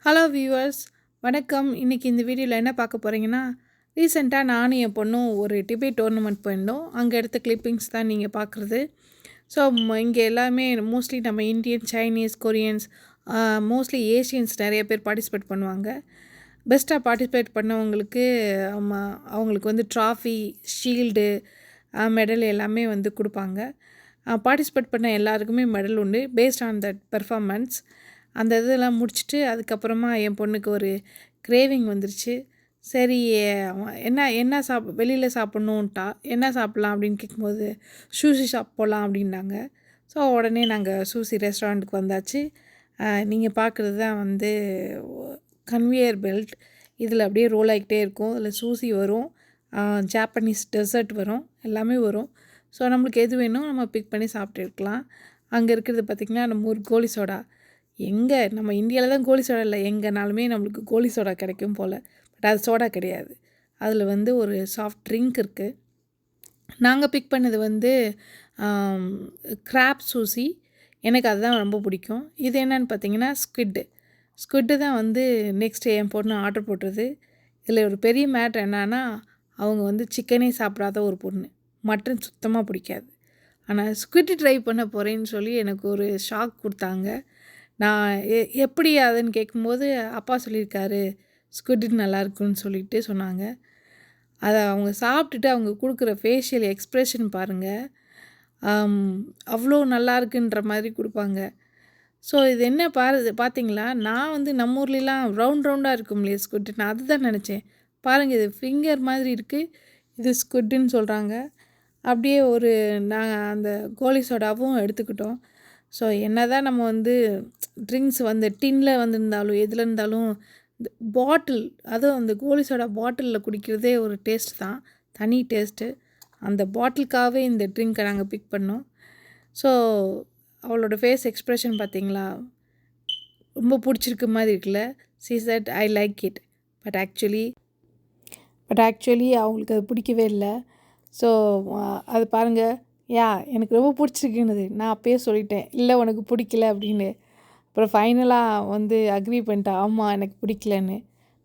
Hello viewers, வணக்கம். இன்றைக்கி இந்த வீடியோவில் என்ன பார்க்க போகிறீங்கன்னா, ரீசெண்டாக நானும் என் பொண்ணும் ஒரு டிபேட் டோர்னமெண்ட் போயிருந்தோம். அங்கே எடுத்த கிளிப்பிங்ஸ் தான் நீங்கள் பார்க்குறது. ஸோ இங்கே எல்லாமே மோஸ்ட்லி நம்ம Indian, Chinese, Koreans, mostly Asians நிறைய பேர் பார்ட்டிசிபேட் பண்ணுவாங்க. பெஸ்ட்டாக பார்ட்டிசிபேட் பண்ணவங்களுக்கு அவங்களுக்கு வந்து ட்ராஃபி, ஷீல்டு, மெடல் எல்லாமே வந்து கொடுப்பாங்க. பார்ட்டிசிபேட் பண்ண எல்லாருக்குமே மெடல் உண்டு பேஸ்ட் ஆன் தட் பெர்ஃபார்மன்ஸ். அந்த இதெல்லாம் முடிச்சுட்டு அதுக்கப்புறமா என் பொண்ணுக்கு ஒரு கிரேவிங் வந்துருச்சு. சரி, என்ன என்ன வெளியில் சாப்பிட்ணுன்ட்டா. என்ன சாப்பிட்லாம் அப்படின்னு கேட்கும்போது சூஷி ஷாப் போகலாம் அப்படின்னாங்க. ஸோ உடனே நாங்கள் சூஷி ரெஸ்டாரண்ட்டுக்கு வந்தாச்சு. நீங்கள் பார்க்குறது தான் வந்து கன்வேயர் பெல்ட். இதில் அப்படியே ரோல் ஆகிக்கிட்டே இருக்கும். அதில் சூஷி வரும், ஜாப்பனீஸ் டெசர்ட் வரும், எல்லாமே வரும். ஸோ நம்மளுக்கு எது வேணும் நம்ம பிக் பண்ணி சாப்பிட்டு இருக்கலாம். அங்கே இருக்கிறது பார்த்திங்கன்னா நம்ம ஊர் கோலி சோடா. எங்கே நம்ம இந்தியாவில் தான் கோலி சோடா இல்லை, எங்கேனாலுமே நம்மளுக்கு கோலி சோடா கிடைக்கும் போல். பட் அது சோடா கிடையாது. அதில் வந்து ஒரு சாஃப்ட் ட்ரிங்க் இருக்குது. நாங்கள் பிக் பண்ணது வந்து கிராப் சூசி. எனக்கு அதுதான் ரொம்ப பிடிக்கும். இது என்னன்னு பார்த்தீங்கன்னா ஸ்குவிட்டு தான் வந்து நெக்ஸ்ட்டு என் பொண்ணு ஆர்டர் போட்டுருது. இதில் ஒரு பெரிய மேட்ரு என்னன்னா, அவங்க வந்து சிக்கனே சாப்பிடாத ஒரு பொண்ணு, மட்டன் சுத்தமாக பிடிக்காது. ஆனால் ஸ்குவிட்டு ட்ரை பண்ண போகிறேன்னு சொல்லி எனக்கு ஒரு ஷாக் கொடுத்தாங்க. நான் எப்படி அதுன்னு கேட்கும்போது அப்பா சொல்லியிருக்காரு ஸ்குவிட் நல்லாயிருக்குன்னு சொல்லிட்டு சொன்னாங்க. அதை அவங்க சாப்பிட்டுட்டு அவங்க கொடுக்குற ஃபேஷியல் எக்ஸ்ப்ரெஷன் பாருங்கள், அவ்வளோ நல்லா இருக்குன்ற மாதிரி கொடுப்பாங்க. ஸோ இது என்ன பார்த்தீங்களா, நான் வந்து நம்ம ஊர்லலாம் ரவுண்டாக இருக்கும் இல்லையா ஸ்குவிட், நான் அதுதான் நினச்சேன். பாருங்கள், இது ஃபிங்கர் மாதிரி இருக்குது, இது ஸ்குவிட்டுன்னு சொல்கிறாங்க. அப்படியே நாங்கள் அந்த கோலி சோடாவும் எடுத்துக்கிட்டோம். ஸோ என்ன தான் நம்ம வந்து ட்ரிங்க்ஸ் வந்து டின்னில் வந்திருந்தாலும் எதில் இருந்தாலும் பாட்டில், அதுவும் அந்த கோலி சோடா பாட்டிலில் குடிக்கிறதே ஒரு டேஸ்ட் தான், தனி டேஸ்ட்டு. அந்த பாட்டிலுக்காகவே இந்த ட்ரிங்க்கை நாங்கள் பிக் பண்ணோம். ஸோ அவளோட ஃபேஸ் எக்ஸ்ப்ரெஷன் பார்த்திங்களா, ரொம்ப பிடிச்சிருக்க மாதிரி இருக்குல்ல. C set I like it. But actually அவங்களுக்கு அது பிடிக்கவே இல்லை. ஸோ அது பாருங்கள், எனக்கு ரொம்ப பிடிச்சிருக்குன்னுது. நான் அப்பயே சொல்லிட்டேன், இல்லை உனக்கு பிடிக்கல அப்படின்னு. அப்புறம் ஃபைனலாக வந்து அக்ரி பண்ணிட்டேன், ஆமாம் எனக்கு பிடிக்கலன்னு.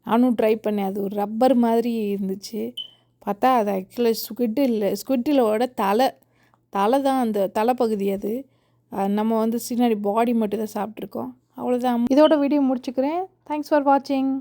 நானும் ட்ரை பண்ணேன். அது ஒரு ரப்பர் மாதிரி இருந்துச்சு. பார்த்தா அது ஆக்சுவலாக ஸ்குவிட் இல்லை, ஸ்குவிட்டிலோட தலை தான், அந்த தலைப்பகுதி அது. நம்ம வந்து சின்னாடி பாடி மட்டும் தான் சாப்பிட்ருக்கோம். அவ்வளோதான். இதோட வீடியோ முடிச்சுக்கிறேன். தேங்க்ஸ் ஃபார் வாட்சிங்.